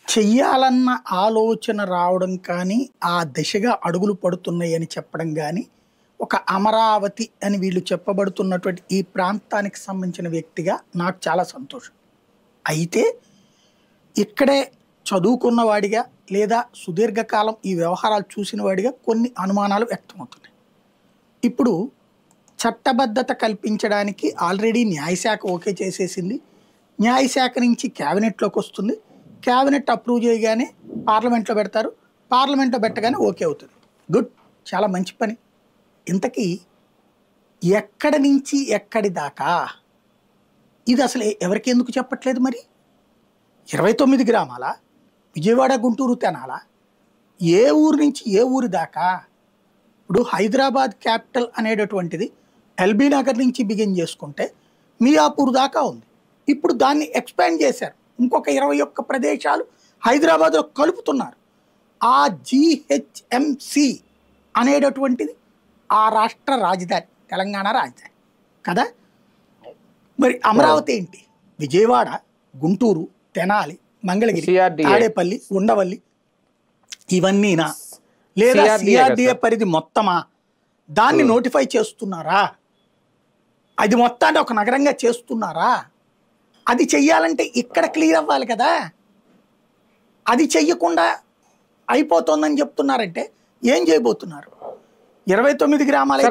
చెయ్యాలన్న ఆలోచన రావడం కానీ, ఆ దిశగా అడుగులు పడుతున్నాయి అని చెప్పడం గానీ, ఒక అమరావతి అని వీళ్ళు చెప్పబడుతున్నటువంటి ఈ ప్రాంతానికి సంబంధించిన వ్యక్తిగా నాకు చాలా సంతోషం. అయితే ఇక్కడే చదువుకున్న వాడిగా, లేదా సుదీర్ఘకాలం ఈ వ్యవహారాలు చూసిన వాడిగా కొన్ని అనుమానాలు వ్యక్తమవుతున్నాయి. ఇప్పుడు చట్టబద్ధత కల్పించడానికి ఆల్రెడీ న్యాయశాఖ ఓకే చేసేసింది. న్యాయశాఖ నుంచి క్యాబినెట్‌లోకి వస్తుంది. క్యాబినెట్ అప్రూవ్ చేయగానే పార్లమెంట్‌లో పెడతారు. పార్లమెంట్‌లో పెట్టగానే ఓకే అవుతుంది. గుడ్. చాలా మంచి పని. ఇంతకీ ఎక్కడి నుంచి ఎక్కడి దాకా? ఇది అసలు ఎవరికీ ఎందుకు చెప్పట్లేదు మరి? 29 గ్రామాలా? విజయవాడ, గుంటూరు, తెనాలా? ఏ ఊరు నుంచి ఏ ఊరి దాకా? ఇప్పుడు హైదరాబాద్ క్యాపిటల్ అనేటటువంటిది ఎల్బీ నగర్ నుంచి బిగిన్ చేసుకుంటే మియాపూర్ దాకా ఉంది. ఇప్పుడు దాన్ని ఎక్స్పాండ్ చేశారు. ఇంకొక 21 ప్రదేశాలు హైదరాబాద్లో కలుపుతున్నారు. ఆ జీహెచ్ఎంసి అనేటటువంటిది ఆ రాష్ట్ర రాజధాని, తెలంగాణ రాజధాని కదా. మరి అమరావతి ఏంటి? విజయవాడ, గుంటూరు, తెనాలి, మంగళగిరి, తాడేపల్లి, ఉండవల్లి ఇవన్నీనా? లేదా సిఆర్డిఏ పరిధి మొత్తమా? దాన్ని నోటిఫై చేస్తున్నారా? అది మొత్తాన్ని ఒక నగరంగా చేస్తున్నారా? అది చెయ్యాలంటే ఇక్కడ క్లియర్ అవ్వాలి కదా. అది చెయ్యకుండా అయిపోతుందని చెప్తున్నారంటే ఏం చేయబోతున్నారు? 29 గ్రామాలు